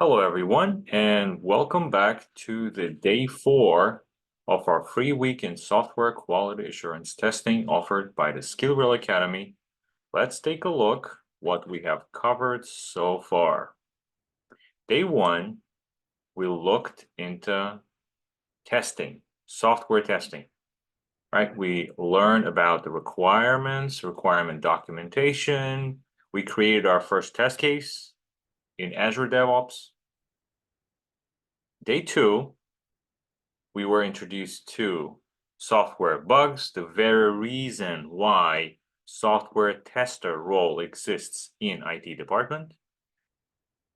Hello, everyone, and welcome back to the day 4 of our free week in software quality assurance testing offered by the SkillReel Academy. Let's take a look what we have covered so far. Day 1, we looked into testing, software testing, right? We learned about the requirements, requirement documentation. We created our first test case in Azure DevOps. Day 2, we were introduced to software bugs, the very reason why software tester role exists in IT department,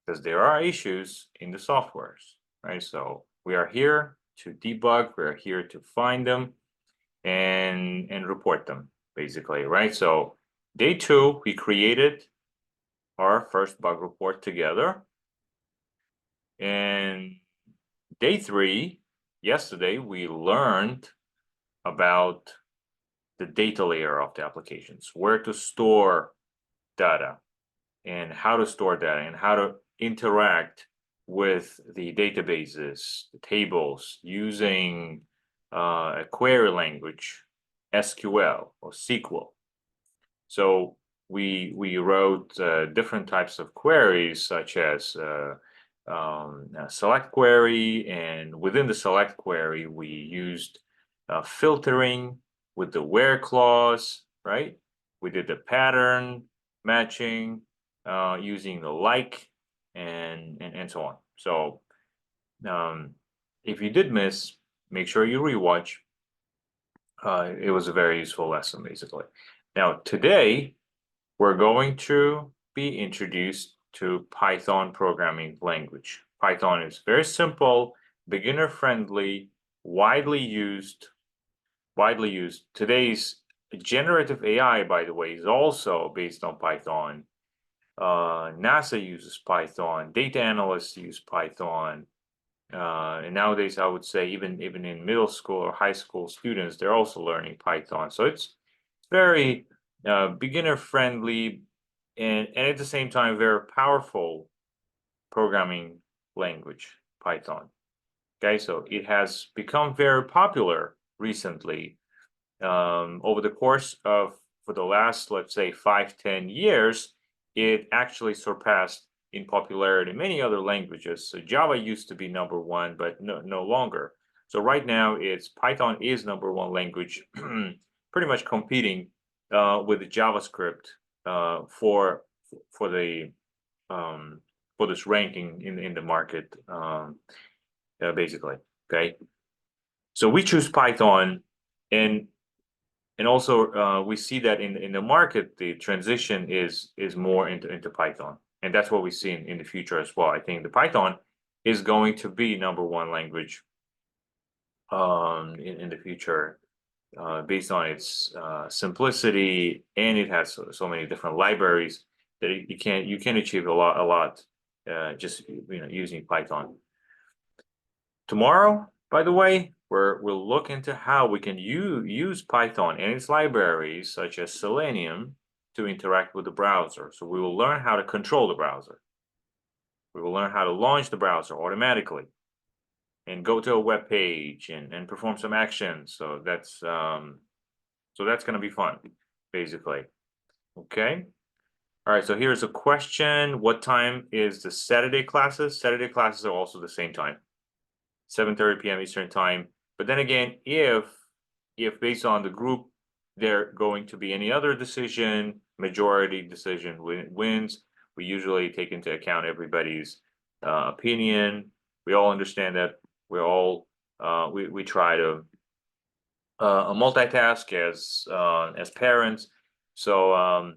because there are issues in the softwares, right? So we are here to debug, we're here to find them and report them, basically, right? So day 2, we created our first bug report together. And day 3, yesterday, we learned about the data layer of the applications, where to store data and how to store data and how to interact with the databases, the tables, using a query language, SQL or SQL. So we wrote different types of queries, such as a select query, and within the select query, we used filtering with the where clause, right? We did the pattern matching using the like and so on. So if you did miss, make sure you rewatch. It was a very useful lesson, basically. Now, today, we're going to be introduced to Python programming language. Python is very simple, beginner-friendly, widely used. Today's generative AI, by the way, is also based on Python. NASA uses Python, data analysts use Python. And nowadays, I would say even in middle school or high school students, they're also learning Python. So it's very beginner-friendly and at the same time, very powerful programming language, Python. Okay, so it has become very popular recently. Over the course of, for the last, let's say, 5-10 years, it actually surpassed in popularity many other languages. So Java used to be number 1, but no longer. So right now, Python is number 1 language, pretty much competing with the JavaScript for this ranking in the market, basically. Okay, so we choose Python, and also we see that in the market the transition is more into Python, and that's what we see in the future as well. I think the Python is going to be number 1 language in the future, based on its simplicity, and it has so many different libraries that you can achieve a lot just using Python. Tomorrow, by the way, we'll look into how we can use Python and its libraries, such as Selenium, to interact with the browser. So we will learn how to control the browser. We will learn how to launch the browser automatically and go to a web page and perform some actions. So that's going to be fun, basically. Okay. All right, so here's a question. What time is the Saturday classes? Saturday classes are also the same time, 7:30 p.m. Eastern time. But then again, if based on the group, there going to be any other decision, majority decision wins, we usually take into account everybody's opinion. We all understand that we're all we try to multitask as parents. So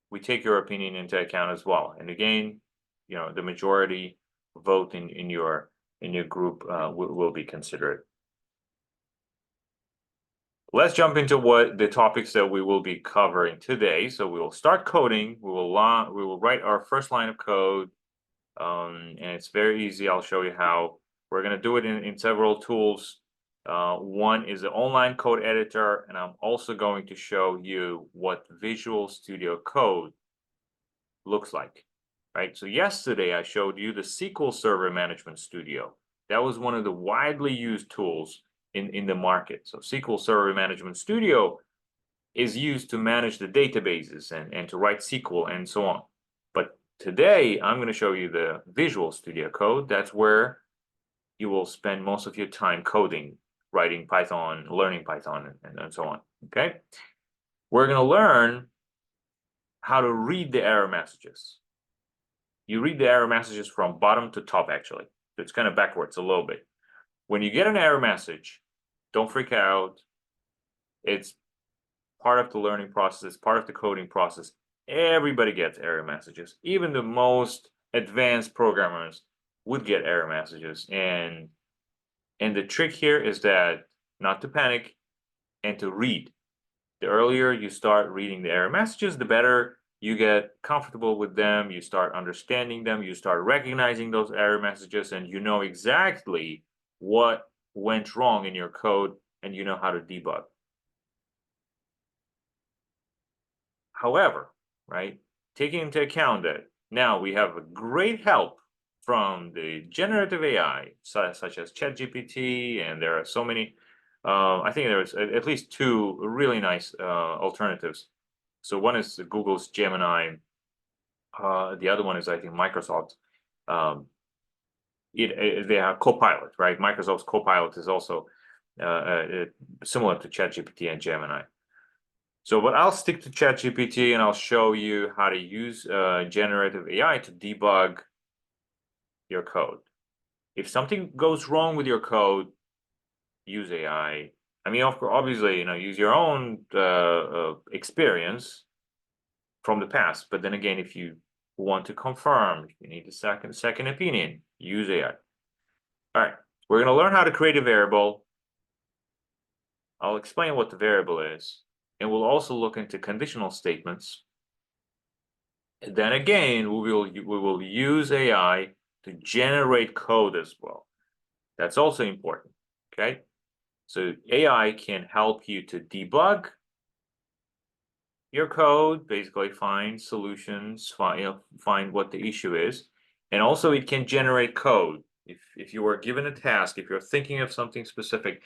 we take your opinion into account as well. And again, the majority vote in your group will be considered. Let's jump into what the topics that we will be covering today. So we will start coding. We will write our first line of code, and it's very easy. I'll show you how. We're going to do it in several tools. One is the online code editor, and I'm also going to show you what Visual Studio Code looks like. right? So yesterday I showed you the SQL Server Management Studio. That was one of the widely used tools in the market. So SQL Server Management Studio is used to manage the databases and to write SQL and so on. But today I'm going to show you the Visual Studio Code. That's where you will spend most of your time coding, writing Python, learning Python, and so on. Okay, we're going to learn how to read the error messages. You read the error messages from bottom to top, actually. So it's kind of backwards a little bit. When you get an error message, don't freak out. It's part of the learning process. It's part of the coding process. Everybody gets error messages. Even the most advanced programmers would get error messages. And the trick here is that not to panic and to read. The earlier you start reading the error messages, the better you get comfortable with them, you start understanding them, you start recognizing those error messages, and you know exactly what went wrong in your code, and you know how to debug. However, right, taking into account that now we have a great help from the generative AI, such as ChatGPT, and there are so many, I think there's at least two really nice alternatives. So one is Google's Gemini. The other one is, I think, Microsoft. They have Copilot, right? Microsoft's Copilot is also similar to ChatGPT and Gemini. So, but I'll stick to ChatGPT and I'll show you how to use generative AI to debug your code. If something goes wrong with your code, use AI. I mean, obviously, use your own experience from the past. But then again, if you want to confirm, if you need a second opinion, use AI. All right, we're going to learn how to create a variable. I'll explain what the variable is, and we'll also look into conditional statements. And then again, we will use AI to generate code as well. That's also important. Okay, so AI can help you to debug your code, basically find solutions, find what the issue is, and also it can generate code. If you were given a task, if you're thinking of something specific,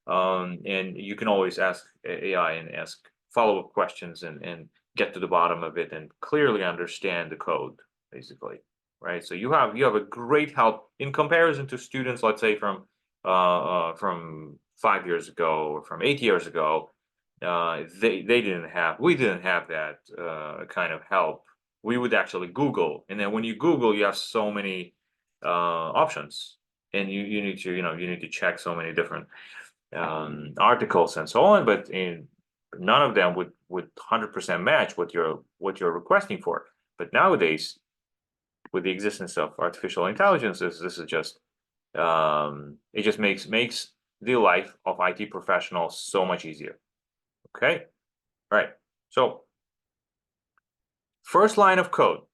and you can always ask AI and ask follow-up questions and get to the bottom of it and clearly understand the code, basically, right? So you have a great help in comparison to students, let's say from 5 years ago or from 8 years ago. We didn't have that kind of help. We would actually Google, and then when you Google, you have so many options, and you need to you need to check so many different articles and so on, but none of them would 100% match what you're requesting for. But nowadays, with the existence of artificial intelligence, this is just it just makes the life of IT professionals so much easier. Okay, all right. So first line of code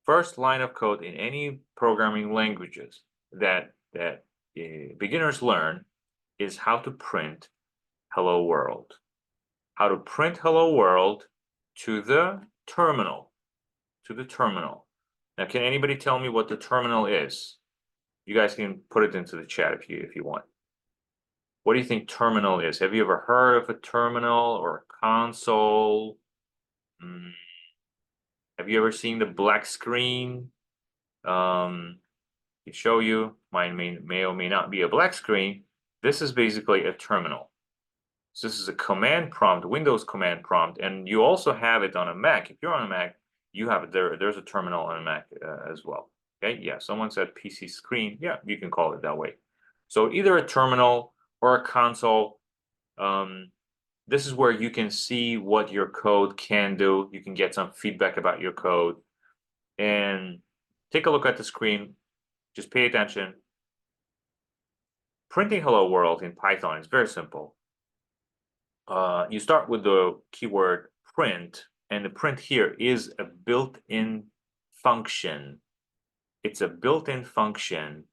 in any programming languages that beginners learn is how to print hello world. How to print hello world to the terminal. Now, can anybody tell me what the terminal is? You guys can put it into the chat if you want. What do you think terminal is? Have you ever heard of a terminal or a console? Have you ever seen the black screen? To show you, mine may or may not be a black screen. This is basically a terminal. So this is a command prompt, Windows command prompt, and you also have it on a Mac. If you're on a Mac, you have it there. There's a terminal on a Mac as well. Okay, yeah, someone said PC screen. Yeah, you can call it that way. So either a terminal or a console. This is where you can see what your code can do. You can get some feedback about your code. And take a look at the screen. Just pay attention. Printing hello world in Python is very simple. You start with the keyword print, and the print here is a built-in function. It's a built-in function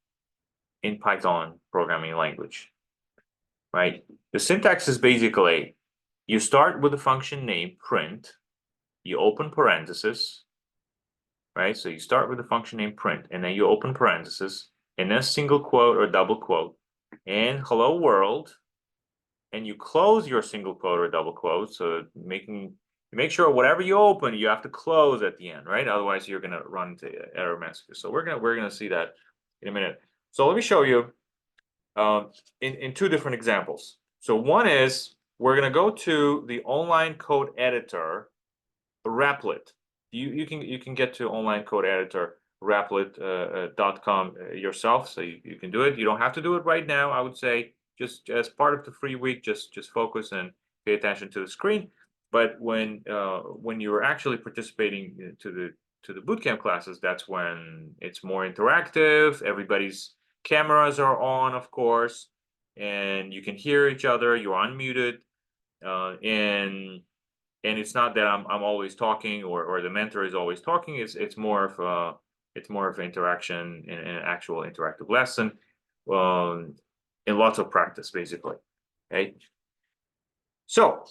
in Python programming language, right? The syntax is basically, you start with the function name print, you open parentheses, right? So you start with the function name print, and then you open parentheses, and then single quote or double quote, and hello world, and you close your single quote or double quote. So make sure whatever you open, you have to close at the end, right? Otherwise, you're gonna run into error messages. So we're gonna see that in a minute. So let me show you in two different examples. So one is we're gonna go to the online code editor, Replit. You can get to online code editor replit.com yourself, so you can do it. You don't have to do it right now. I would say just as part of the free week, just focus and pay attention to the screen. But when you're actually participating to the bootcamp classes, that's when it's more interactive. Everybody's cameras are on, of course, and you can hear each other. You're unmuted, and it's not that I'm always talking or the mentor is always talking. It's more of interaction and an actual interactive lesson, and lots of practice basically. Okay. So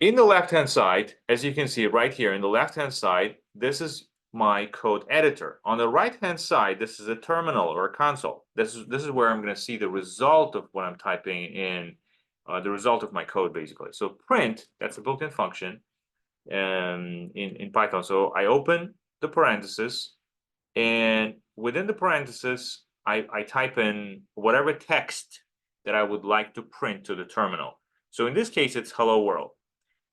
in the left-hand side, as you can see right here in the left-hand side, this is my code editor. On the right-hand side, this is a terminal or a console. This is where I'm going to see the result of what I'm typing in, the result of my code basically. So print, that's a built-in function in Python. So I open the parentheses, and within the parentheses, I type in whatever text that I would like to print to the terminal. So in this case, it's hello world.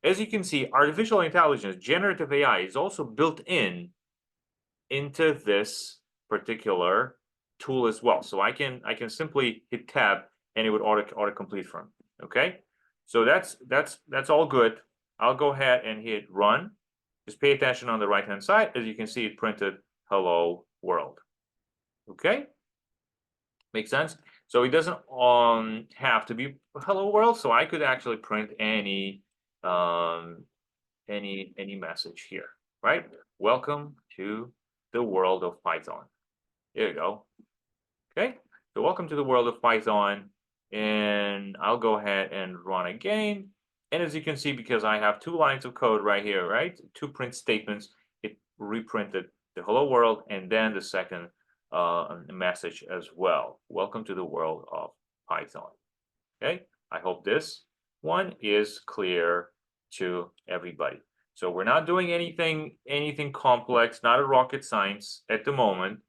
As you can see, artificial intelligence, generative AI, is also built into this particular tool as well. So I can simply hit tab and it would autocomplete from. Okay, so that's all good. I'll go ahead and hit run. Just pay attention on the right hand side. As you can see, it printed hello world. Okay, makes sense. So it doesn't have to be hello world. So I could actually print any message here, right? Welcome to the world of Python. There you go. Okay, so welcome to the world of Python, and I'll go ahead and run again. And as you can see, because I have two lines of code right here, right? Two print statements, it reprinted the hello world and then the second message as well. Welcome to the world of Python. Okay, I hope this one is clear to everybody. So we're not doing anything complex, not a rocket science at the moment.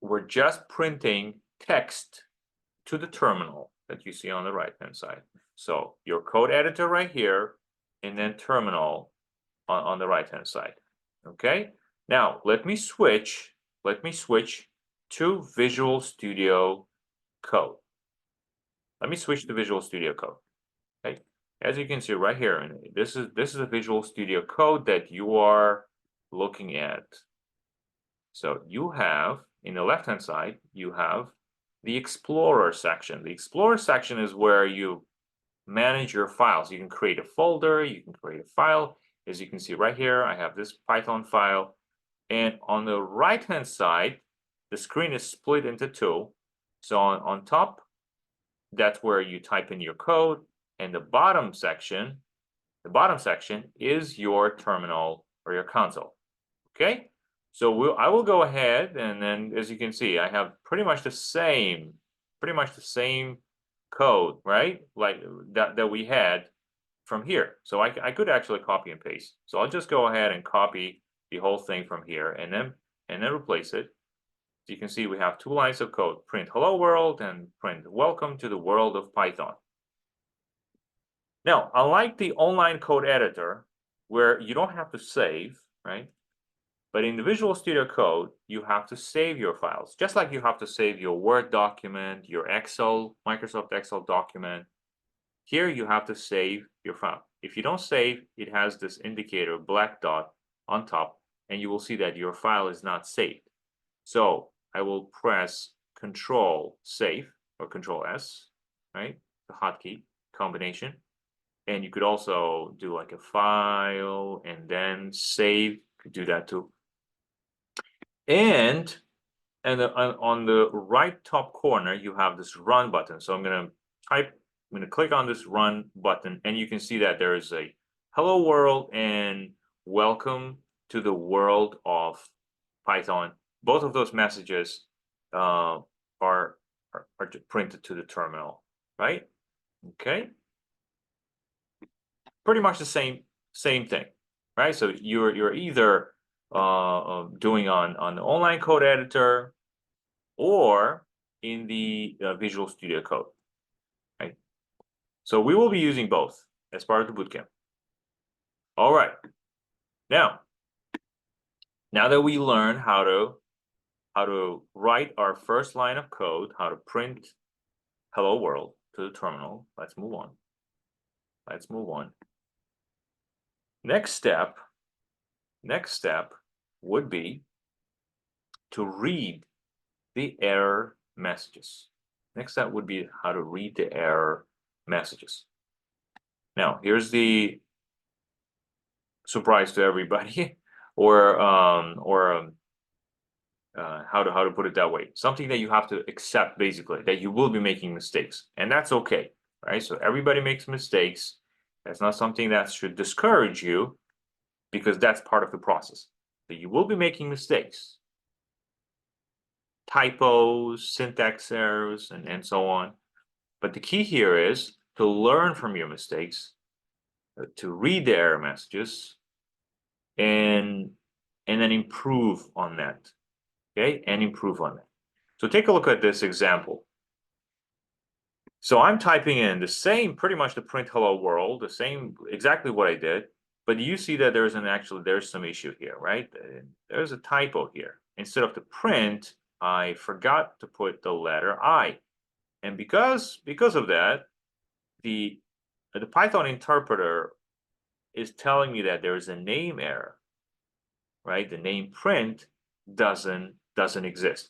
We're just printing text to the terminal that you see on the right hand side. So your code editor right here, and then terminal on the right hand side. Okay, now let me switch to Visual Studio Code. Let me switch to Visual Studio Code. Okay, as you can see right here, and this is a Visual Studio Code that you are looking at. So you have, in the left-hand side, you have the Explorer section. The Explorer section is where you manage your files. You can create a folder, you can create a file. As you can see right here, I have this Python file. And on the right-hand side, the screen is split into two. So on top, that's where you type in your code. And the bottom section is your terminal or your console. Okay? So I will go ahead, and then as you can see, I have pretty much the same code, right? Like that we had from here. So I could actually copy and paste. So I'll just go ahead and copy the whole thing from here and then replace it. So you can see we have two lines of code: print hello world and print welcome to the world of Python. Now, unlike the online code editor, where you don't have to save, right? But in the Visual Studio Code, you have to save your files, just like you have to save your Word document, your Excel, Microsoft Excel document. Here, you have to save your file. If you don't save, it has this indicator, black dot on top, and you will see that your file is not saved. So I will press Control Save or Control S, right? The hotkey combination. And you could also do like a file and then save. You could do that too. And on the right top corner, you have this run button. So I'm going to click on this run button, and you can see that there is a hello world and welcome to the world of Python. Both of those messages are printed to the terminal, right? Okay. Pretty much the same thing, right? So you're either doing on the online code editor or in the Visual Studio Code, right? So we will be using both as part of the bootcamp. All right. Now that we learn how to write our first line of code, how to print hello world to the terminal, let's move on. Let's move on. Next step would be to read the error messages. Next step would be how to read the error messages. Now, here's the surprise to everybody, or how to put it that way. Something that you have to accept, basically, that you will be making mistakes, and that's okay, right? So everybody makes mistakes. That's not something that should discourage you, because that's part of the process. So you will be making mistakes, typos, syntax errors, and so on. But the key here is to learn from your mistakes, to read the error messages, and then improve on that. Okay, and improve on that. So take a look at this example. So I'm typing in the same, pretty much the print hello world, the same, exactly what I did, but you see that there's some issue here, right? There's a typo here. Instead of the print, I forgot to put the letter I. And because of that, the Python interpreter is telling me that there is a name error, right? The name print doesn't exist.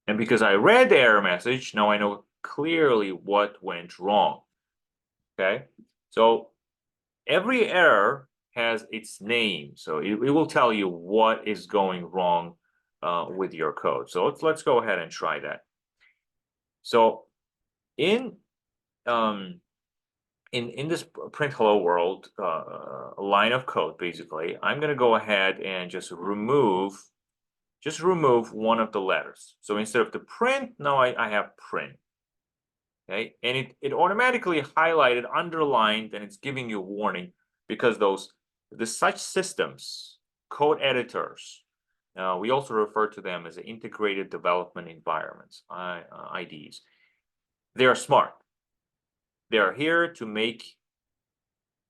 And because I read the error message, now I know clearly what went wrong. Okay, so every error has its name, so it will tell you what is going wrong with your code. So let's go ahead and try that. So in this print hello world line of code, basically, I'm going to go ahead and just remove one of the letters. So instead of the print, now I have print. Okay, and it automatically highlighted, underlined, and it's giving you a warning because such systems, code editors, we also refer to them as integrated development environments, IDEs. They are smart. They are here to make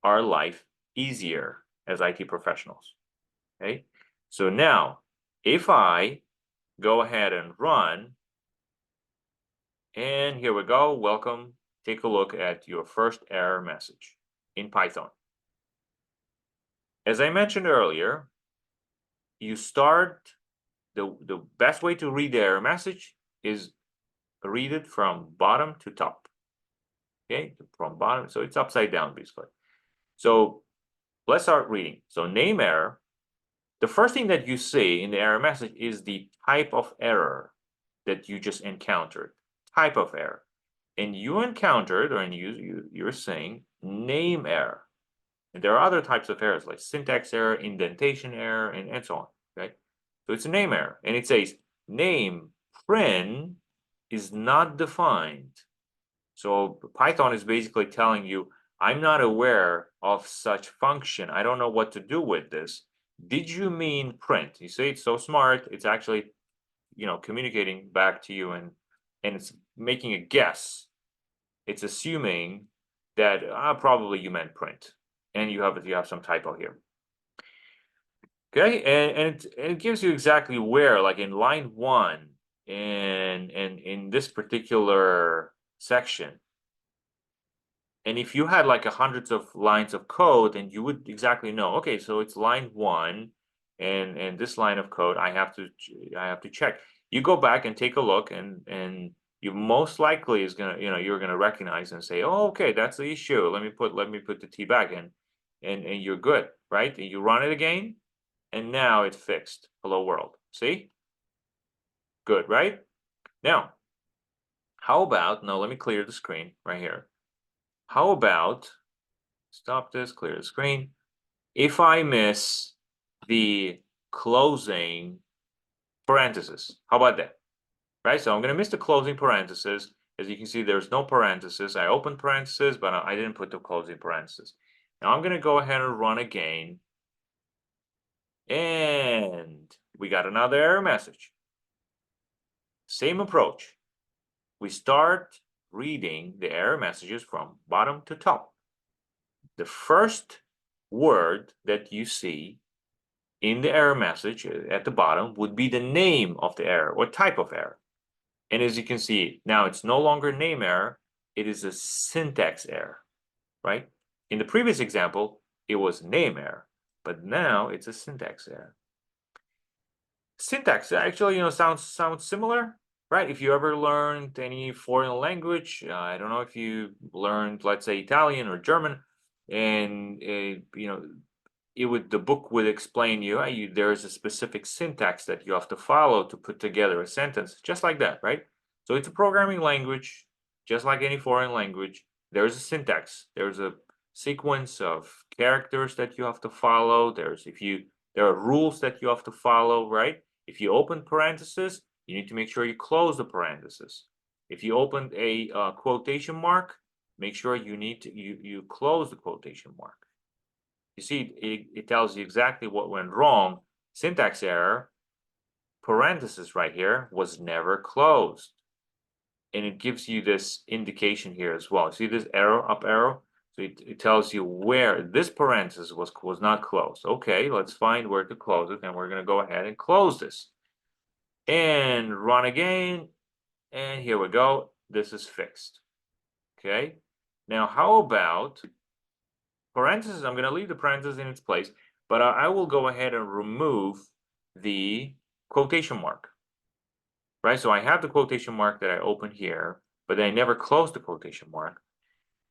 our life easier as IT professionals. Okay, so now if I go ahead and run, and here we go, welcome, take a look at your first error message in Python. As I mentioned earlier, you start, the best way to read the error message is read it from bottom to top. Okay, from bottom, so it's upside down basically. So let's start reading. So name error, the first thing that you see in the error message is the type of error that you just encountered. Type of error, and you encountered, or you're saying name error, and there are other types of errors like syntax error, indentation error, and so on. Okay, so it's a name error, and it says name print is not defined. So Python is basically telling you, I'm not aware of such function. I don't know what to do with this. Did you mean print? You say it's so smart. It's actually, communicating back to you, and it's making a guess. It's assuming that probably you meant print, and you have some typo here. Okay, and it gives you exactly where, like in line 1, and in this particular section. And if you had like hundreds of lines of code, then you would exactly know, okay, so it's line 1, and this line of code I have to check. You go back and take a look, and you most likely is gonna, you're gonna recognize and say, oh, okay, that's the issue. Let me put the T back in, and you're good, right? And you run it again, and now it's fixed. Hello world. See? Good, right? Now, how about, let me clear the screen right here. How about, stop this, clear the screen. If I miss the closing parenthesis. How about that? Right, so I'm going to miss the closing parenthesis. As you can see, there's no parenthesis. I opened parenthesis, but I didn't put the closing parenthesis. Now I'm going to go ahead and run again. And we got another error message. Same approach. We start reading the error messages from bottom to top. The first word that you see in the error message at the bottom would be the name of the error or type of error. And as you can see, now it's no longer name error, it is a syntax error, right? In the previous example, it was name error, but now it's a syntax error. Syntax actually, sounds similar, right? If you ever learned any foreign language, I don't know if you learned, let's say, Italian or German, and the book would explain there's a specific syntax that you have to follow to put together a sentence, just like that, right? So it's a programming language, just like any foreign language. There's a syntax. There's a sequence of characters that you have to follow. There are rules that you have to follow, right? If you open parentheses, you need to make sure you close the parentheses. If you opened a quotation mark, make sure you close the quotation mark. You see, it tells you exactly what went wrong. Syntax error, parenthesis right here, was never closed. And it gives you this indication here as well. See this arrow, up arrow? So it tells you where this parenthesis was not closed. Okay, let's find where to close it. And we're going to go ahead and close this. And run again. And here we go. This is fixed. Okay. Now, how about parentheses? I'm going to leave the parentheses in its place, but I will go ahead and remove the quotation mark. Right, so I have the quotation mark that I opened here, but I never closed the quotation mark.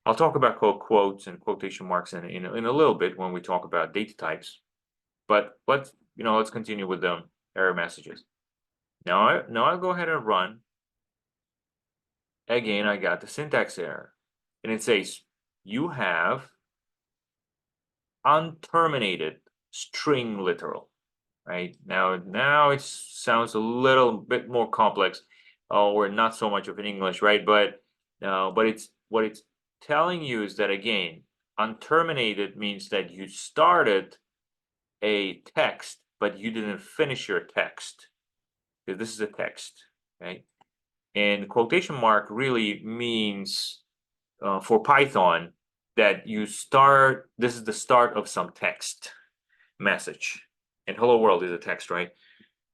I'll talk about quotes and quotation marks in a little bit when we talk about data types. But let's continue with the error messages. Now I'll go ahead and run. Again, I got the syntax error, and it says you have unterminated string literal. Right, now it sounds a little bit more complex, or not so much of an English, right? But it's what it's telling you is that, again, unterminated means that you started a text, but you didn't finish your text, because this is a text, right? And quotation mark really means for Python that this is the start of some text message. And hello world is a text, right?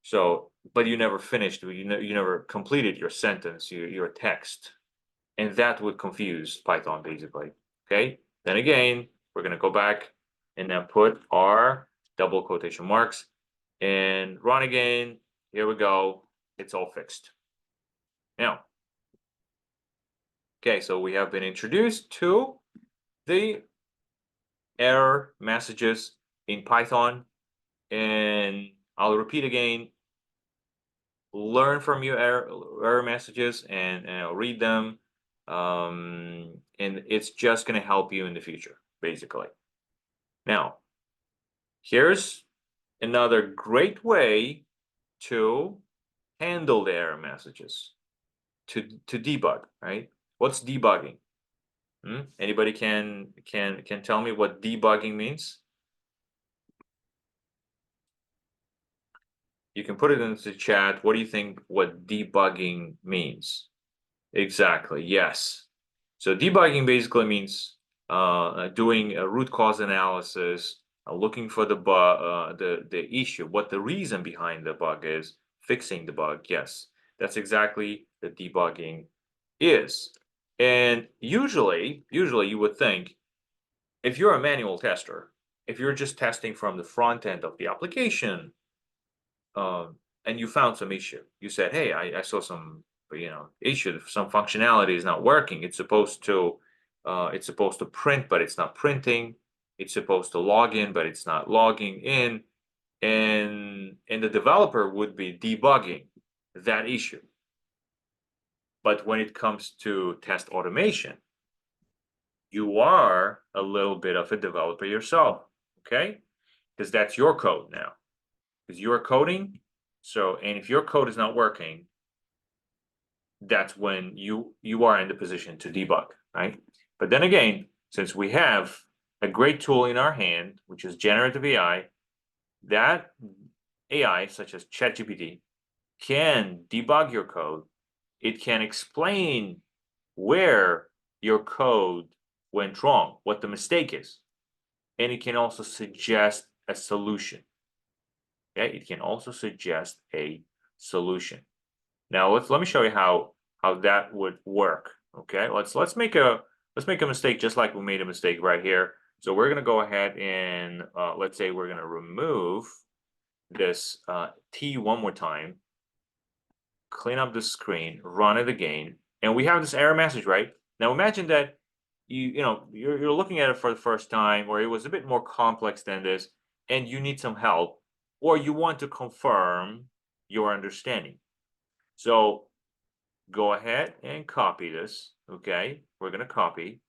So, but you never finished, you never completed your sentence, your text. And that would confuse Python, basically. Okay, then again, we're going to go back and then put our double quotation marks and run again. Here we go. It's all fixed. Now, okay, so we have been introduced to the error messages in Python. And I'll repeat again, learn from your error messages and read them. And it's just going to help you in the future, basically. Now, here's another great way to handle the error messages, to debug, right? What's debugging? Anybody can tell me what debugging means? You can put it into the chat. What do you think what debugging means? Exactly, yes. So debugging basically means doing a root cause analysis, looking for the bug, the issue, what the reason behind the bug is, fixing the bug. Yes, that's exactly the debugging is. And usually you would think, if you're a manual tester, if you're just testing from the front end of the application, and you found some issue, you said, hey, I saw some issue, some functionality is not working. It's supposed to print, but it's not printing. It's supposed to log in, but it's not logging in. And the developer would be debugging that issue. But when it comes to test automation, you are a little bit of a developer yourself, okay? because that's your code now. Because you're coding, so, and if your code is not working, that's when you are in the position to debug, right? But then again, since we have a great tool in our hand, which is generative AI, that AI, such as ChatGPT, can debug your code. It can explain where your code went wrong, what the mistake is, and it can also suggest a solution. Okay, it can also suggest a solution. Now let me show you how that would work. Okay, let's make a mistake just like we made a mistake right here. So we're gonna go ahead and let's say we're gonna remove this T one more time, clean up the screen, run it again, and we have this error message, right? Now imagine that you're looking at it for the first time, or it was a bit more complex than this, and you need some help, or you want to confirm your understanding. So go ahead and copy this. Okay, we're gonna copy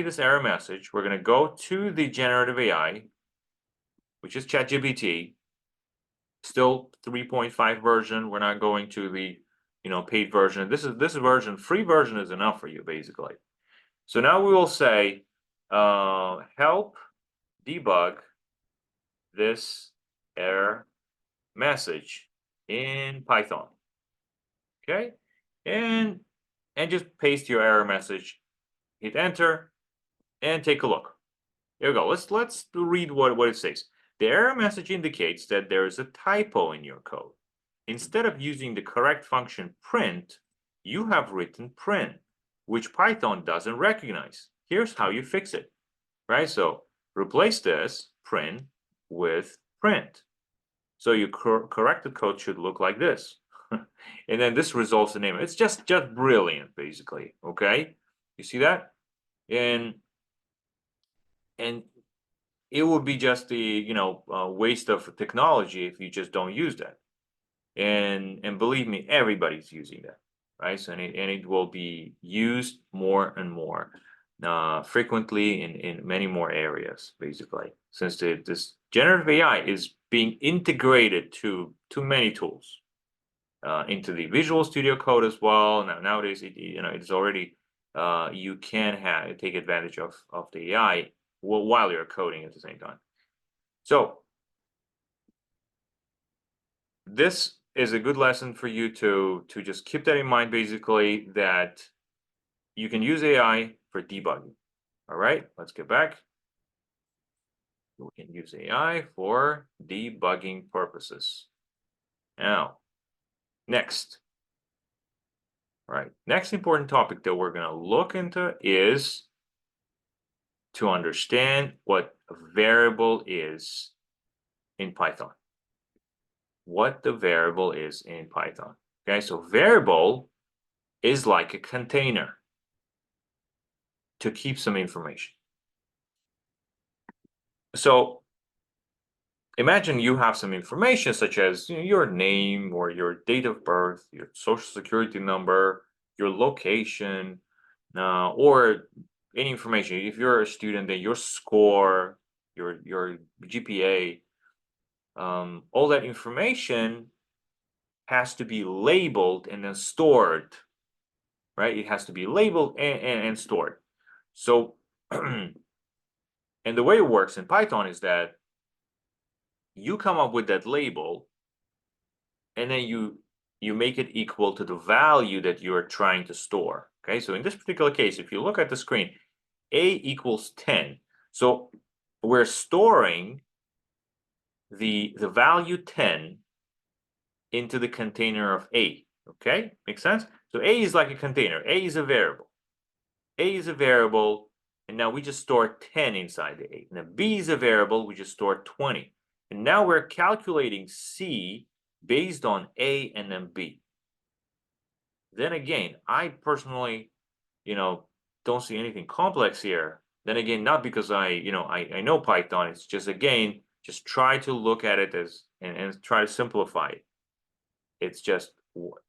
this error message. We're gonna go to the generative AI, which is ChatGPT. Still 3.5 version. We're not going to the paid version. This version, free version is enough for you basically. So now we will say help debug this error message in Python. Okay, and just paste your error message, hit enter, and take a look. Here we go. Let's read what it says. The error message indicates that there is a typo in your code. Instead of using the correct function print, you have written print, which Python doesn't recognize. Here's how you fix it, right? So replace this print with print. So your corrected code should look like this. And then this resolves the name. It's just brilliant, basically. Okay, you see that? And it would be just the waste of technology if you just don't use that. And believe me, everybody's using that, right? So and it will be used more and more frequently in many more areas, basically, since this generative AI is being integrated to many tools, into the Visual Studio Code as well. Nowadays, it's already you can take advantage of the AI while you're coding at the same time. So this is a good lesson for you to just keep that in mind, basically, that you can use AI for debugging. All right, let's get back. We can use AI for debugging purposes. Now, next. All right, next important topic that we're going to look into is to understand what a variable is in Python. What the variable is in Python. Okay, so variable is like a container to keep some information. So imagine you have some information such as your name or your date of birth, your social security number, your location, or any information. If you're a student, then your score, your GPA, all that information has to be labeled and then stored, right? It has to be labeled and stored. So, and the way it works in Python is that you come up with that label, and then you make it equal to the value that you are trying to store. Okay, so in this particular case, if you look at the screen, a equals 10. So we're storing the value 10 into the container of a. Okay, makes sense? So a is like a container. A is a variable. A is a variable, and now we just store 10 inside the a. Now b is a variable, we just store 20. And now we're calculating c based on a and then b. Then again, I personally, don't see anything complex here. Then again, not because I know Python. It's just, again, just try to look at it as and try to simplify it. It's just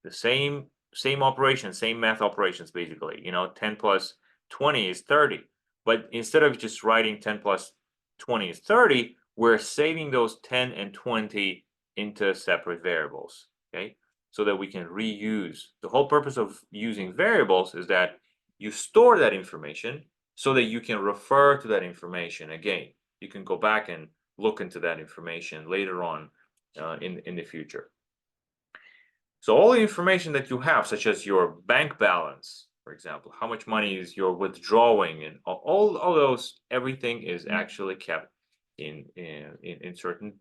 the same operation, same math operations, basically. 10 plus 20 is 30. But instead of just writing 10 plus 20 is 30, we're saving those 10 and 20 into separate variables, okay? So that we can reuse. The whole purpose of using variables is that you store that information so that you can refer to that information again. You can go back and look into that information later on in the future. So all the information that you have, such as your bank balance, for example, how much money is you're withdrawing, and all those, everything is actually kept in certain,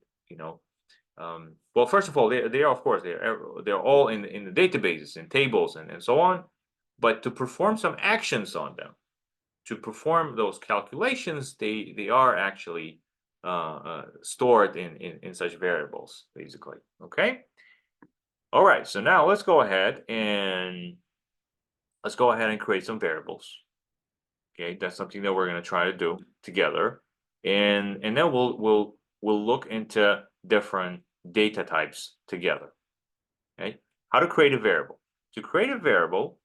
well, first of all, they are, of course, they're all in the databases, in tables, and so on. But to perform some actions on them, to perform those calculations, they are actually stored in such variables, basically. Okay. All right. So now let's go ahead and create some variables. Okay, that's something that we're going to try to do together, and then we'll look into different data types together. Okay, how to create a variable. To create a variable,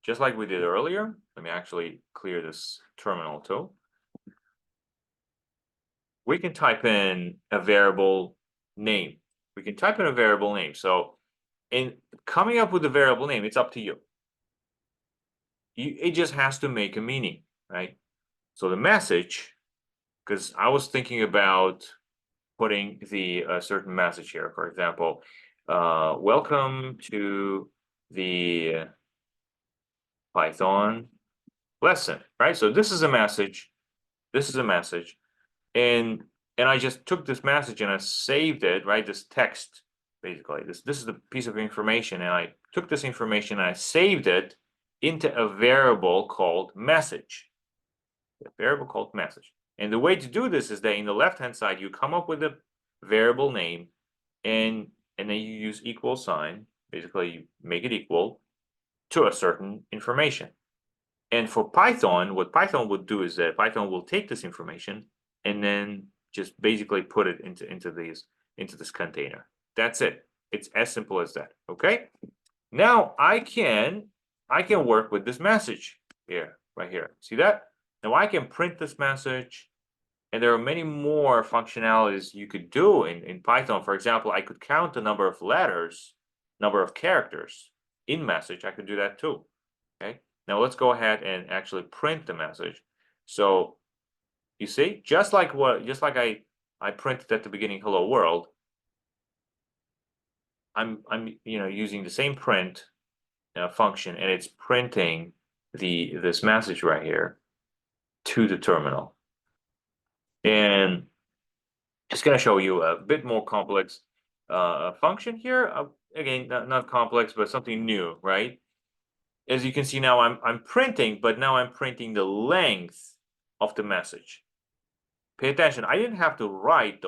just like we did earlier, let me actually clear this terminal too. We can type in a variable name. We can type in a variable name. So in coming up with a variable name, it's up to you. It just has to make a meaning, right? So the message, because I was thinking about putting the certain message here, for example, welcome to the Python lesson, right? So this is a message, and I just took this message and I saved it, right? This text, basically, this is the piece of information, and I took this information and I saved it into a variable called message. A variable called message. And the way to do this is that in the left-hand side, you come up with a variable name, and then you use equal sign. Basically, you make it equal to a certain information. And for Python, what Python would do is that Python will take this information and then just basically put it into this container. That's it. It's as simple as that. Okay. Now I can work with this message here, right here. See that? Now I can print this message, and there are many more functionalities you could do in Python. For example, I could count the number of letters, number of characters in message. I could do that too. Okay. Now let's go ahead and actually print the message. So you see, just like I printed at the beginning, hello world. I'm using the same print function, and it's printing this message right here to the terminal. And it's going to show you a bit more complex function here. Again, not complex, but something new, right? As you can see now, I'm printing, but now I'm printing the length of the message. Pay attention. I didn't have to write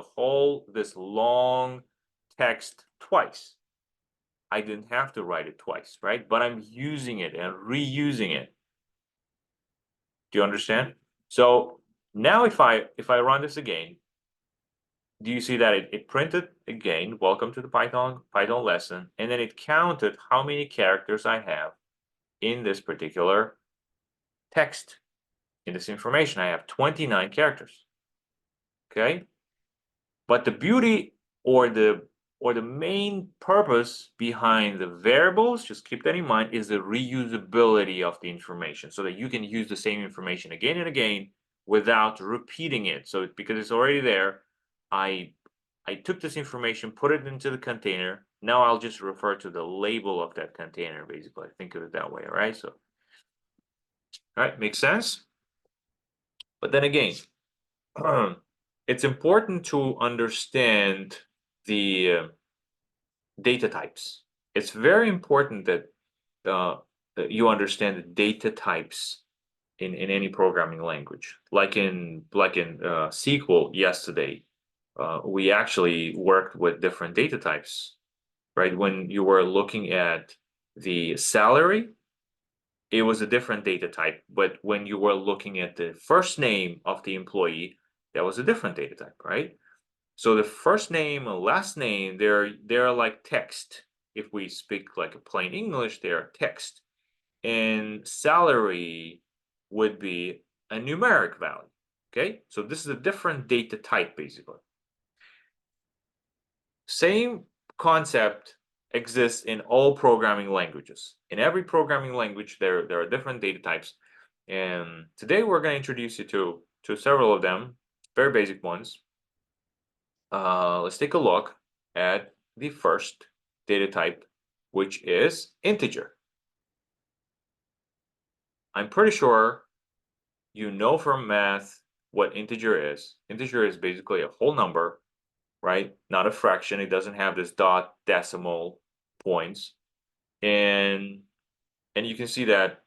this long text twice. I didn't have to write it twice, right? But I'm using it and reusing it. Do you understand? So now if I run this again, do you see that it printed again, welcome to the Python lesson, and then it counted how many characters I have in this particular text, in this information. I have 29 characters. Okay. But the beauty or the main purpose behind the variables, just keep that in mind, is the reusability of the information, so that you can use the same information again and again without repeating it. So because it's already there, I took this information, put it into the container. Now I'll just refer to the label of that container, basically. Think of it that way, all right? So, all right, makes sense? But then again, it's important to understand the data types. It's very important that you understand the data types in any programming language. Like in SQL yesterday, we actually worked with different data types, right? When you were looking at the salary, it was a different data type. But when you were looking at the first name of the employee, that was a different data type, right? So the first name and last name, they're like text. If we speak like a plain English, they're text. And salary would be a numeric value. Okay, so this is a different data type, basically. Same concept exists in all programming languages. In every programming language, there are different data types. And today we're going to introduce you to several of them, very basic ones. Let's take a look at the first data type, which is integer. I'm pretty sure you know from math what integer is. Integer is basically a whole number, right? Not a fraction. It doesn't have this dot decimal points. And you can see that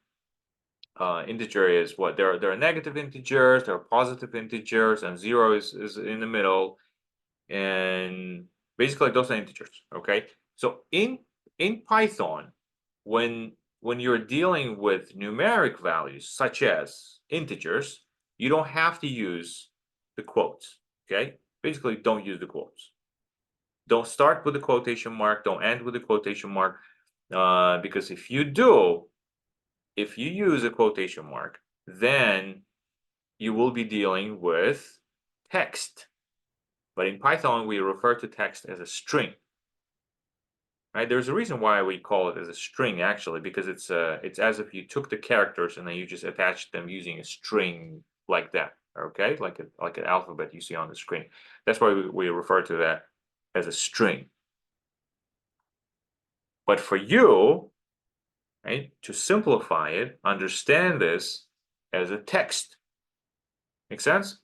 integer is what? There are negative integers, there are positive integers, and 0 is in the middle. And basically those are integers, okay? So in Python, when you're dealing with numeric values such as integers, you don't have to use the quotes, okay? Basically, don't use the quotes. Don't start with the quotation mark, don't end with the quotation mark, because if you do, if you use a quotation mark, then you will be dealing with text. But in Python, we refer to text as a string. Right? There's a reason why we call it as a string, actually, because it's as if you took the characters and then you just attached them using a string like that. Okay, like an alphabet you see on the screen. That's why we refer to that as a string. But for you, right, to simplify it, understand this as a text. Make sense?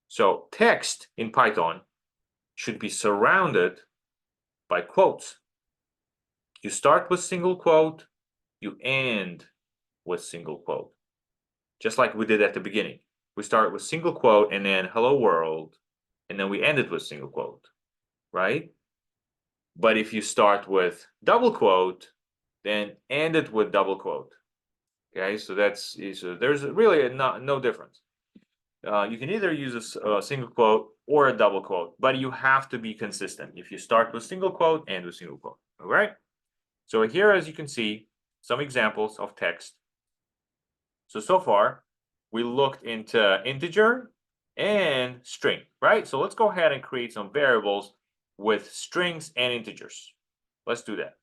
So text in Python should be surrounded by quotes. You start with single quote, you end with single quote. Just like we did at the beginning. We start with single quote and then hello world, and then we end it with single quote, right? But if you start with double quote, then end it with double quote. Okay, so there's really no difference. You can either use a single quote or a double quote, but you have to be consistent. If you start with single quote, end with single quote. All right. So here, as you can see, some examples of text. So far, we looked into integer and string, right? So let's go ahead and create some variables with strings and integers. Let's do that.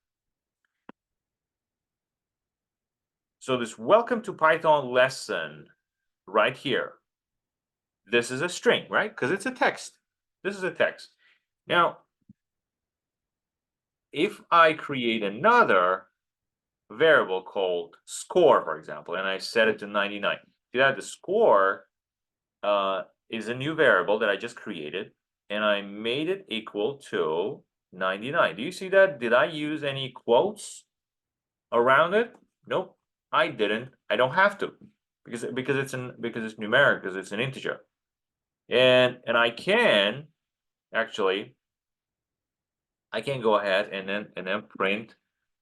So this welcome to Python lesson right here. This is a string, right? Because it's a text. This is a text. Now, if I create another variable called score, for example, and I set it to 99, see that the score is a new variable that I just created, and I made it equal to 99. Do you see that? Did I use any quotes around it? Nope, I didn't. I don't have to, because it's numeric, because it's an integer. And I can actually go ahead and then print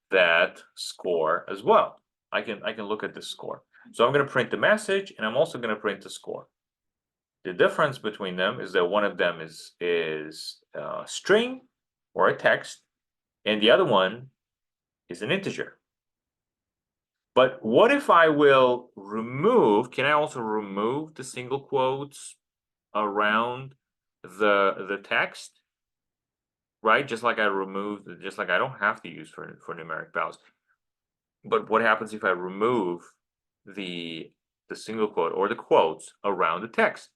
that score as well. I can look at the score. So I'm going to print the message, and I'm also going to print the score. The difference between them is that one of them is a string or a text, and the other one is an integer. But what if I will remove? Can I also remove the single quotes around the text? Right, just like I don't have to use for numeric values. But what happens if I remove the single quote or the quotes around the text?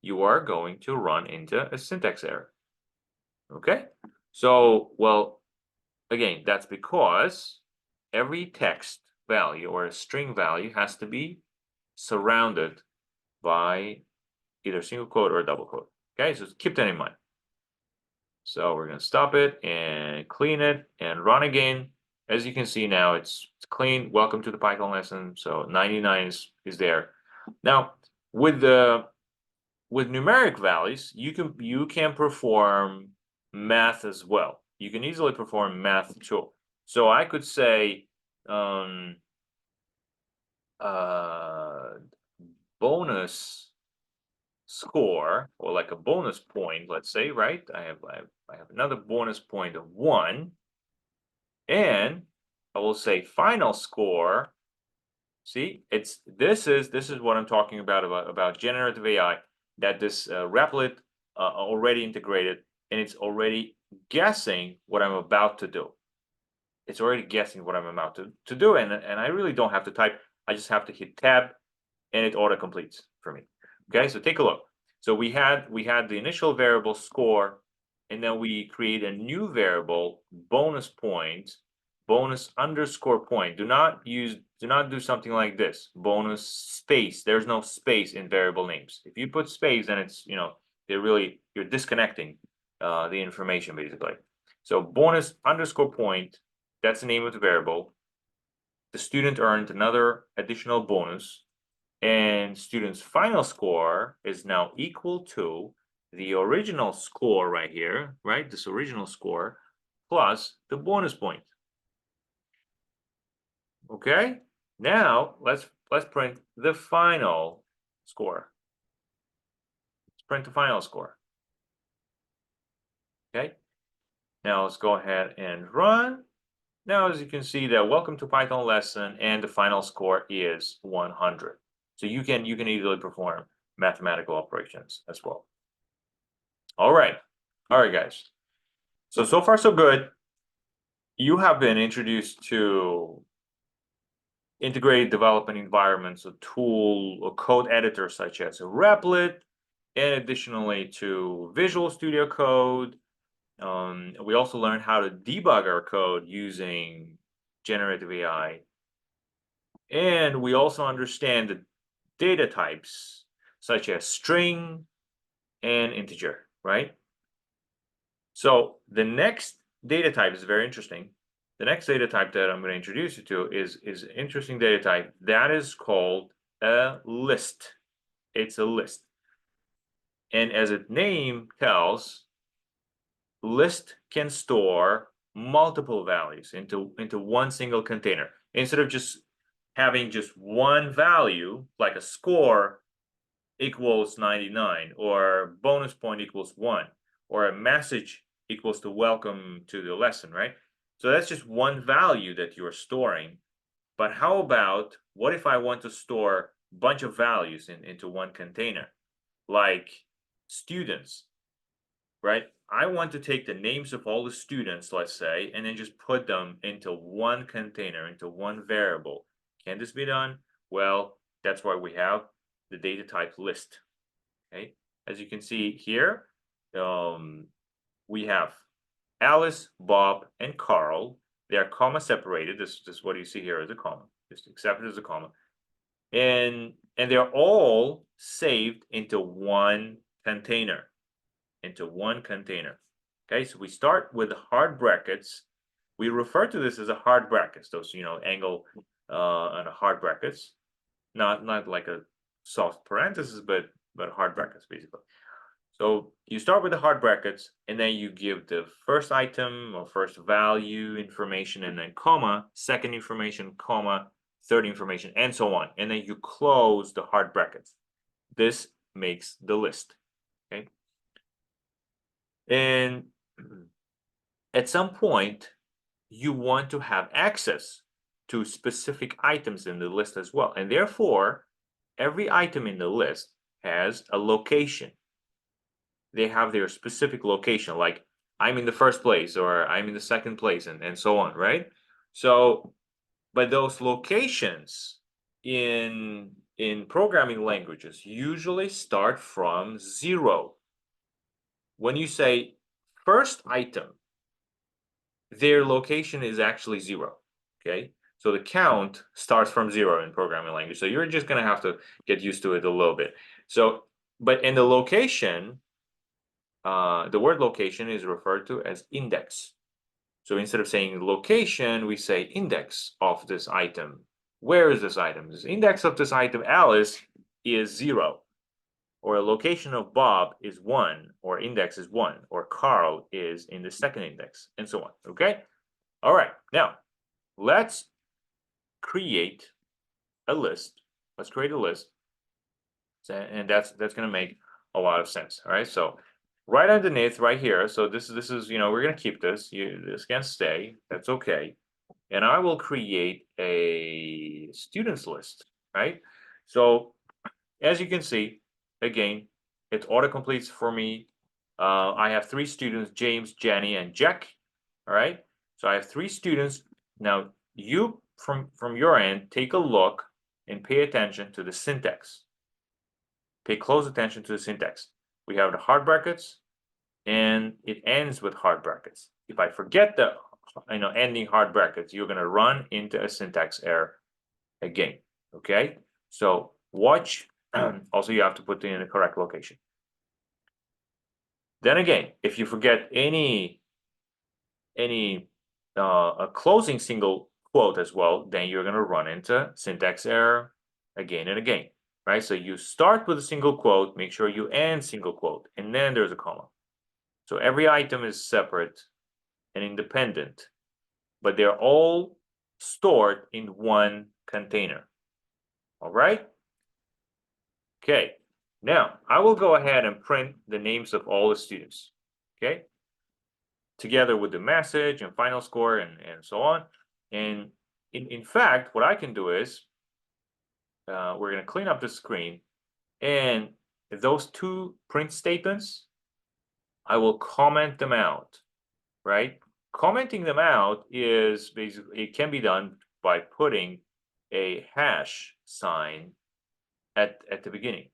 You are going to run into a syntax error. Okay, so well, again, that's because every text value or a string value has to be surrounded by either single quote or a double quote. Okay, so keep that in mind. So we're going to stop it and clean it and run again. As you can see now, it's clean. Welcome to the Python lesson. So 99 is there. Now, with numeric values, you can perform math as well. You can easily perform math too. So I could say bonus score, or like a bonus point, let's say, right? I have another bonus point of 1, and I will say final score See, this is what I'm talking about generative AI, that this Replit already integrated, and it's already guessing what I'm about to do. It's already guessing what I'm about to do, and I really don't have to type. I just have to hit tab, and it auto completes for me. Okay, so take a look. So we had the initial variable score, and then we create a new variable bonus point, bonus underscore point. Do not do something like this, bonus space. There's no space in variable names. If you put space, then it's, you're disconnecting the information basically. So bonus underscore point, that's the name of the variable. The student earned another additional bonus, and student's final score is now equal to the original score right here, right? This original score plus the bonus point. Okay, now let's print the final score. Let's print the final score. Okay, now let's go ahead and run. Now, as you can see, that welcome to Python lesson, and the final score is 100. So you can easily perform mathematical operations as well. All right, guys. So far so good. You have been introduced to integrated development environments, a tool, a code editor such as a Replit, and additionally to Visual Studio Code. We also learned how to debug our code using generative AI. And we also understand the data types such as string and integer, right? So the next data type is very interesting. The next data type that I'm going to introduce you to is an interesting data type that is called a list. It's a list. And as its name tells, list can store multiple values into one single container. Instead of just having just one value, like a score equals 99, or bonus point equals 1, or a message equals to welcome to the lesson, right? So that's just one value that you're storing. But how about, what if I want to store a bunch of values into one container, like students, right? I want to take the names of all the students, let's say, and then just put them into one container, into one variable. Can this be done? Well, that's why we have the data type list. Okay, as you can see here, we have Alice, Bob, and Carl. They are comma separated. This is what you see here as a comma. Just accept it as a comma. And they're all saved into one container. Okay, so we start with hard brackets. We refer to this as a hard brackets, those angle and a hard brackets, not like a soft parenthesis, but hard brackets basically. So you start with the hard brackets, and then you give the first item or first value information, and then comma, second information, comma, third information, and so on. And then you close the hard brackets. This makes the list. Okay. And at some point, you want to have access to specific items in the list as well. And therefore, every item in the list has a location. They have their specific location, like I'm in the first place, or I'm in the second place, and so on, right? So, but those locations in programming languages usually start from 0. When you say first item, their location is actually 0. Okay, so the count starts from 0 in programming language. So you're just going to have to get used to it a little bit. So, but in the location, the word location is referred to as index. So instead of saying location, we say index of this item. Where is this item? This index of this item, Alice, is 0. Or a location of Bob is 1, or index is 1, or Carl is in the second index, and so on. Okay? All right. Now, let's create a list. Let's create a list. And that's going to make a lot of sense. All right. So right underneath right here. So this is, we're going to keep this. This can stay. That's okay. and I will create a students list, right? So as you can see, again, it autocompletes for me. I have 3 students, James, Jenny, and Jack. All right. So I have 3 students. Now you from your end, take a look and pay attention to the syntax. Pay close attention to the syntax. We have the hard brackets, and it ends with hard brackets. If I forget the ending hard brackets, you're gonna run into a syntax error again. Okay. So watch. Also, you have to put it in the correct location. Then again, if you forget any a closing single quote as well, then you're going to run into syntax error again and again, right? So you start with a single quote, make sure you end single quote, and then there's a comma. So every item is separate and independent, but they're all stored in one container. All right. Okay. Now I will go ahead and print the names of all the students. Okay. Together with the message and final score and so on. And in fact, what I can do is we're going to clean up the screen, and those 2 print statements, I will comment them out, right? Commenting them out is basically, it can be done by putting a hash sign at the beginning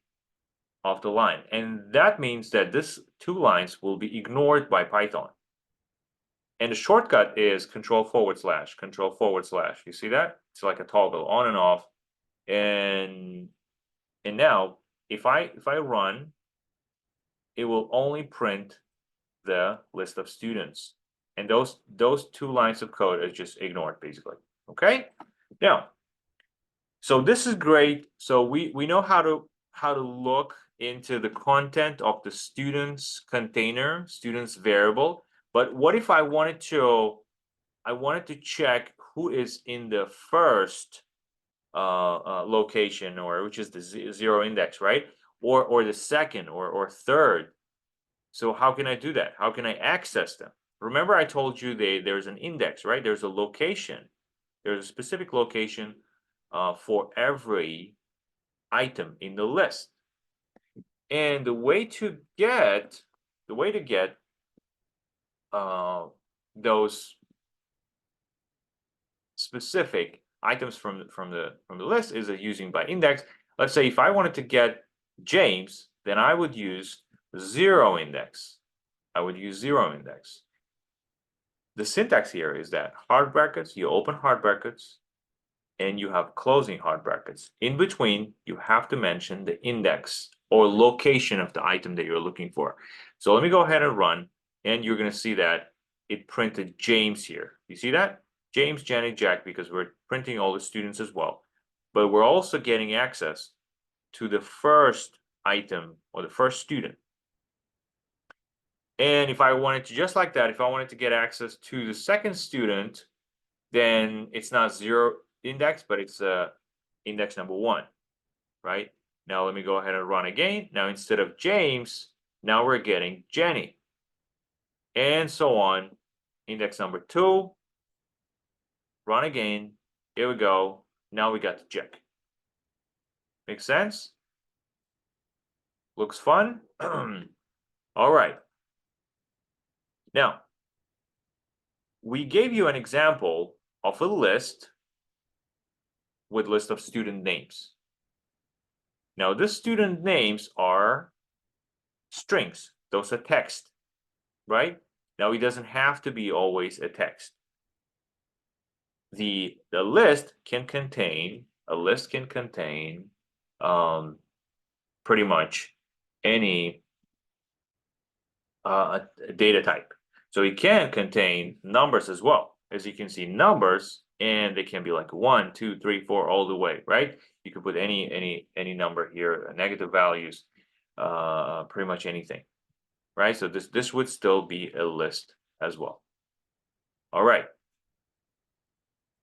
of the line. And that means that this 2 lines will be ignored by Python. And the shortcut is control forward slash. You see that? It's like a toggle on and off. And now if I run, it will only print the list of students. And those 2 lines of code are just ignored basically. Okay? Now, so this is great. So we know how to look into the content of the students container, students variable. But what if I wanted to check who is in the first location, or which is the 0 index, right? Or the second or third. So how can I do that? How can I access them? Remember I told you there's an index, right? There's a location. There's a specific location for every item in the list. And the way to get those specific items from the list is using by index. Let's say if I wanted to get James, then I would use 0 index. The syntax here is that hard brackets, you open hard brackets, and you have closing hard brackets. In between, you have to mention the index or location of the item that you're looking for. So let me go ahead and run, and you're going to see that it printed James here. You see that? James, Jenny, Jack, because we're printing all the students as well. But we're also getting access to the first item or the first student. And if I wanted to, just like that, if I wanted to get access to the second student, then it's not 0 index, but it's index number 1, right? Now let me go ahead and run again. Now instead of James, now we're getting Jenny, and so on. Index number 2, run again. Here we go. Now we got the Jack. Make sense? Looks fun. All right. Now, we gave you an example of a list with list of student names. Now, the student names are strings. Those are text, right? Now, it doesn't have to be always a text. The list can contain pretty much any data type. So it can contain numbers as well. As you can see, numbers, and they can be like 1, 2, 3, 4, all the way, right? You can put any number here, negative values, pretty much anything, right? So this would still be a list as well. All right.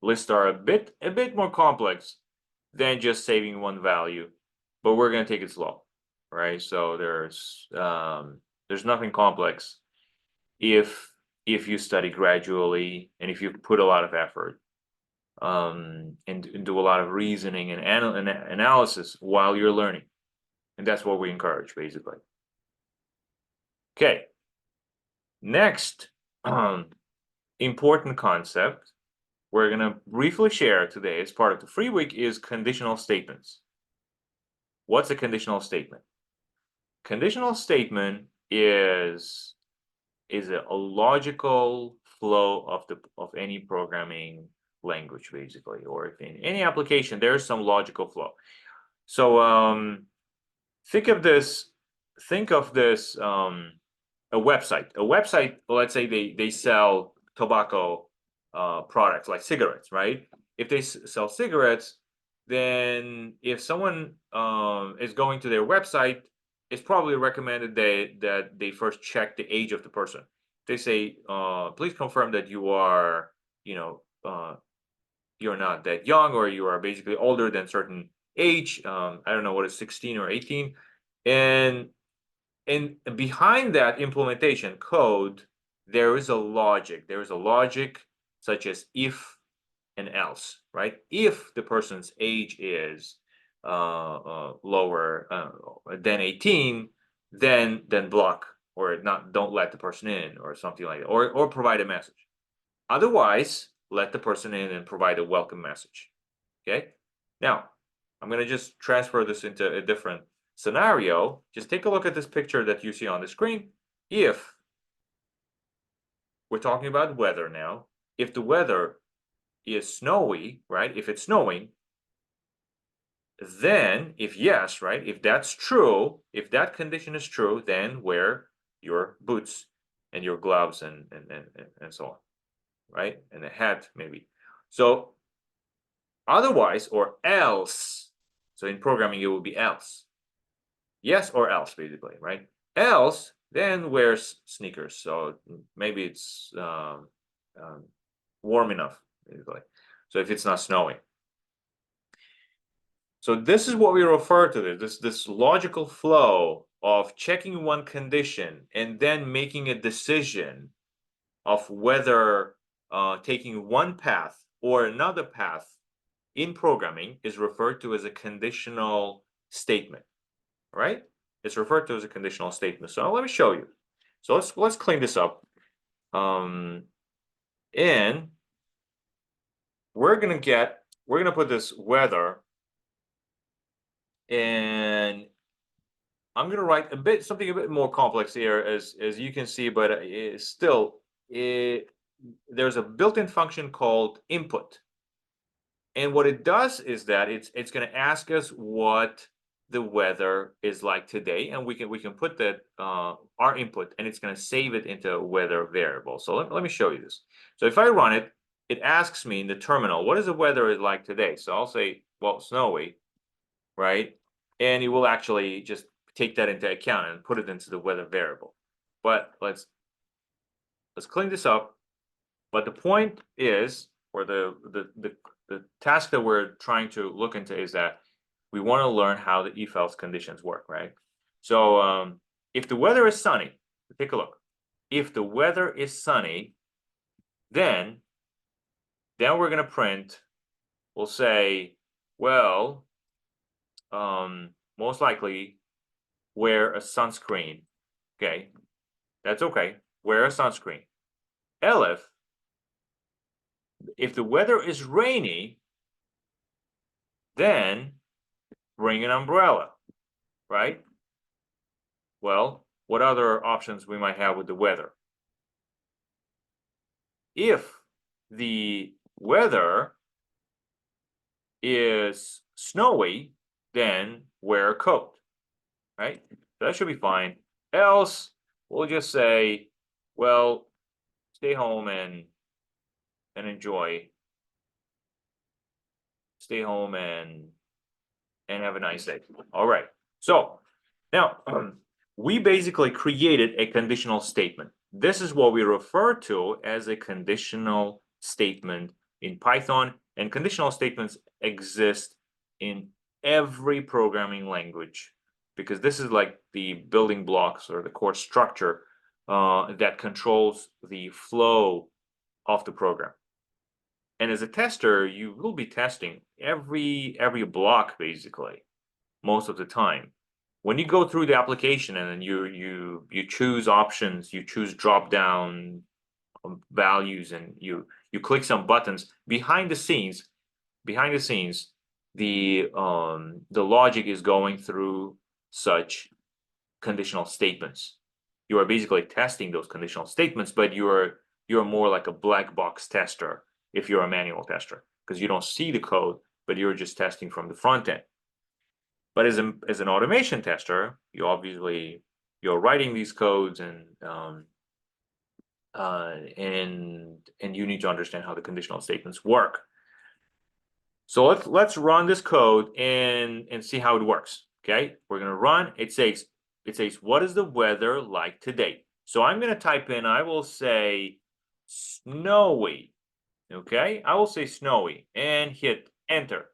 Lists are a bit more complex than just saving one value, but we're going to take it slow, right? So there's nothing complex if you study gradually and if you put a lot of effort. and do a lot of reasoning and analysis while you're learning. And that's what we encourage, basically. Okay. Next, important concept we're going to briefly share today as part of the free week is conditional statements. What's a conditional statement? Conditional statement is a logical flow of any programming language, basically, or if in any application there's some logical flow. So think of this a website. Let's say they sell tobacco products like cigarettes, right? If they sell cigarettes, then if someone is going to their website, it's probably recommended that they first check the age of the person. They say, please confirm that you are, you're not that young, or you are basically older than certain age. I don't know what is 16 or 18. And behind that implementation code, there is a logic. There is a logic such as if and else, right? If the person's age is lower than 18, then block or don't let the person in or something like that, or provide a message. Otherwise, let the person in and provide a welcome message. Okay. Now, I'm going to just transfer this into a different scenario. Just take a look at this picture that you see on the screen. If we're talking about weather now, if the weather is snowy, right? If it's snowing, then if yes, right? If that's true, if that condition is true, then wear your boots and your gloves and so on, right? And a hat maybe. So otherwise, or else, so in programming it will be else. Yes or else, basically, right? Else, then wear sneakers. So maybe it's warm enough, basically. So if it's not snowing. So this is what we refer to this logical flow of checking one condition and then making a decision of whether taking one path or another path in programming is referred to as a conditional statement, right? It's referred to as a conditional statement. So let me show you. So let's clean this up. And we're gonna put this weather, and I'm gonna write something a bit more complex here, as you can see, but there's a built-in function called input. And what it does is that it's going to ask us what the weather is like today, and we can put that our input, and it's going to save it into a weather variable. So let me show you this. So if I run it, it asks me in the terminal, what is the weather like today? So I'll say, well, snowy, right? And it will actually just take that into account and put it into the weather variable. But let's clean this up. But the point is, or the task that we're trying to look into is that we want to learn how the if-else conditions work, right? So if the weather is sunny, take a look. If the weather is sunny, then we're going to print, we'll say, well, most likely wear a sunscreen. Okay, that's okay. Wear a sunscreen. Elif, if the weather is rainy, then bring an umbrella, right? Well, what other options we might have with the weather? If the weather is snowy, then wear a coat, right? That should be fine. Else, we'll just say, well, stay home and enjoy. Stay home and have a nice day. All right. So now we basically created a conditional statement. This is what we refer to as a conditional statement in Python, and conditional statements exist in every programming language, because this is like the building blocks or the core structure that controls the flow of the program. And as a tester, you will be testing every block basically, most of the time. When you go through the application and then you choose options, you choose drop down values, and you click some buttons behind the scenes. The logic is going through such conditional statements. You are basically testing those conditional statements, but you're more like a black box tester if you're a manual tester, because you don't see the code, but you're just testing from the front end. But as an automation tester, you're writing these codes, and you need to understand how the conditional statements work. So let's run this code and see how it works. Okay, we're gonna run. It says what is the weather like today? So I'm gonna type in, I will say snowy. Okay, I will say snowy and hit enter.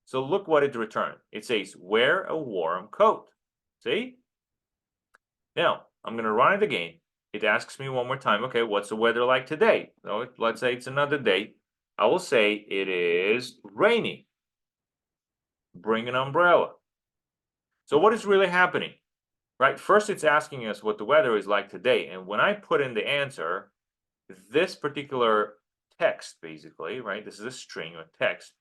So look what it returned. It says wear a warm coat. See? Now I'm gonna run it again. It asks me one more time, okay, what's the weather like today? So let's say it's another day. I will say it is rainy. Bring an umbrella. So what is really happening? Right, first it's asking us what the weather is like today. And when I put in the answer, this particular text, basically, right, this is a string of text,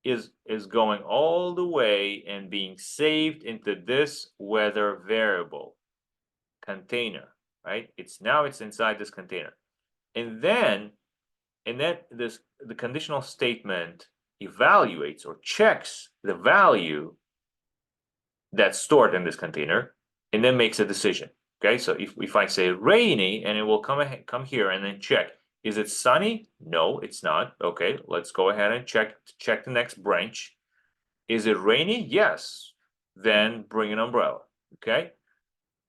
is going all the way and being saved into this weather variable container, right? It's inside this container. And then the conditional statement evaluates or checks the value that's stored in this container and then makes a decision. Okay, so if I say rainy, and it will come here and then check, is it sunny? No, it's not. Okay, let's go ahead and check the next branch. Is it rainy? Yes. Then bring an umbrella. Okay,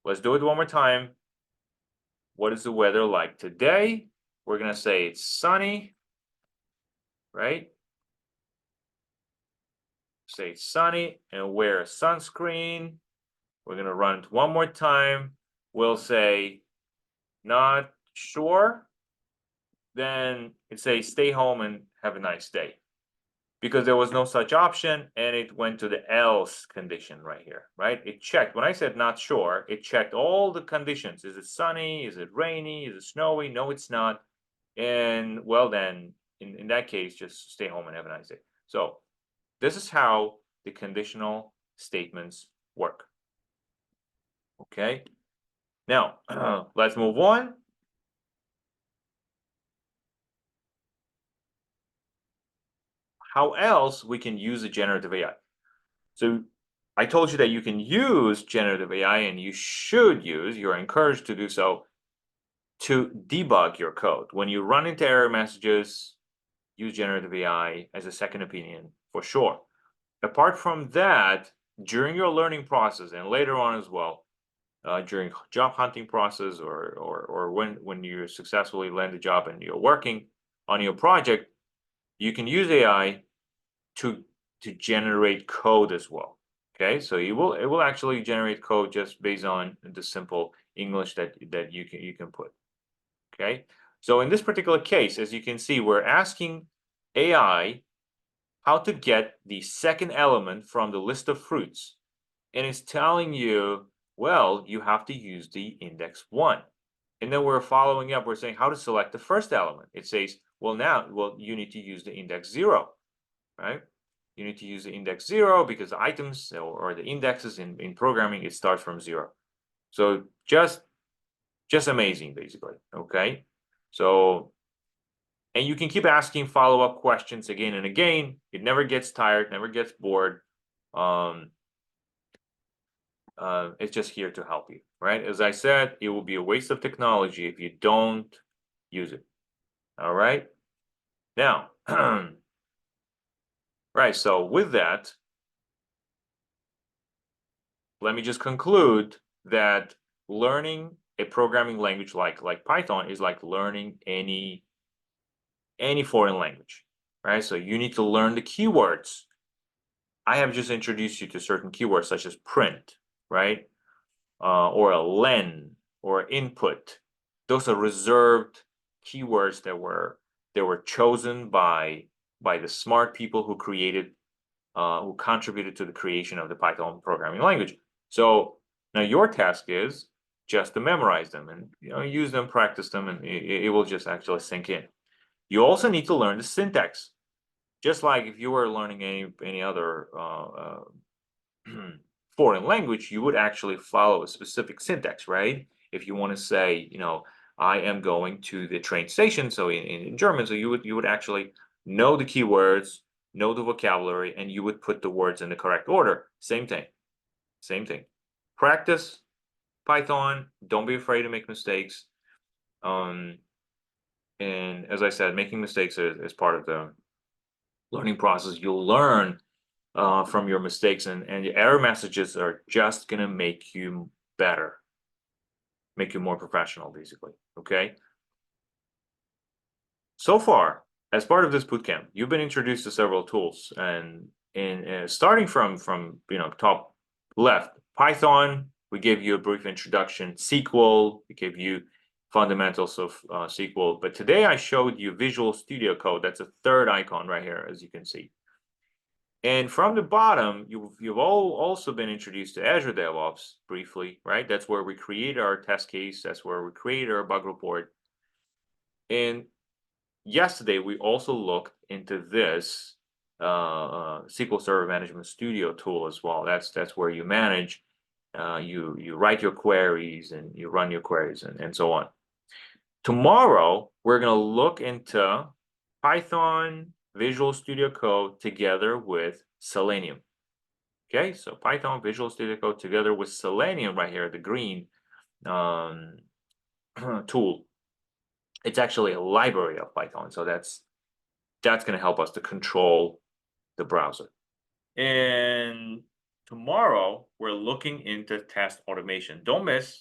let's do it one more time. What is the weather like today? We're gonna say it's sunny, right? Say it's sunny and wear a sunscreen. We're gonna run it one more time. We'll say not sure. Then it says stay home and have a nice day, because there was no such option, and it went to the else condition right here, right? It checked. When I said not sure, it checked all the conditions. Is it sunny? Is it rainy? Is it snowy? No, it's not. And well, then in that case, just stay home and have a nice day. So this is how the conditional statements work. Okay, now let's move on. How else we can use a generative AI? So I told you that you can use generative AI, and you should use, you're encouraged to do so, to debug your code. When you run into error messages, use generative AI as a second opinion for sure. Apart from that, during your learning process and later on as well, during job hunting process, or when you successfully land a job and you're working on your project, you can use AI to generate code as well. Okay, so it will actually generate code just based on the simple English that you can put. Okay, so in this particular case, as you can see, we're asking AI how to get the second element from the list of fruits, and it's telling you, well, you have to use the index 1. And then we're following up, we're saying how to select the first element. It says, well, you need to use the index 0, right? You need to use the index 0 because the items or the indexes in programming, it starts from 0. So just amazing, basically. Okay, so, and you can keep asking follow-up questions again and again. It never gets tired, never gets bored. It's just here to help you, right? As I said, it will be a waste of technology if you don't use it. All right, now right, so with that, let me just conclude that learning a programming language like Python is like learning any foreign language, right? So you need to learn the keywords. I have just introduced you to certain keywords such as print, right? Or a len or input. Those are reserved keywords that were They were chosen by the smart people who created, who contributed to the creation of the Python programming language. So now your task is just to memorize them and use them, practice them, and it will just actually sink in. You also need to learn the syntax, just like if you were learning any other foreign language, you would actually follow a specific syntax, right? If you want to say, I am going to the train station, so in German, so you would actually know the keywords, know the vocabulary, and you would put the words in the correct order. Same thing. Practice Python. Don't be afraid to make mistakes. And as I said, making mistakes is part of the learning process. You'll learn from your mistakes, and the error messages are just gonna make you better, make you more professional, basically. Okay. So far, as part of this bootcamp, you've been introduced to several tools, and starting from top left, Python, we gave you a brief introduction. SQL, we gave you fundamentals of SQL. But today I showed you Visual Studio Code. That's a third icon right here, as you can see. And from the bottom, you've all also been introduced to Azure DevOps briefly, right? That's where we create our test case. That's where we create our bug report. And yesterday, we also looked into this SQL Server Management Studio tool as well. That's where you manage, you write your queries and you run your queries and so on. Tomorrow, we're going to look into Python Visual Studio Code together with Selenium. Okay, so Python Visual Studio Code together with Selenium right here, the green tool. It's actually a library of Python, so that's going to help us to control the browser. And tomorrow, we're looking into test automation. Don't miss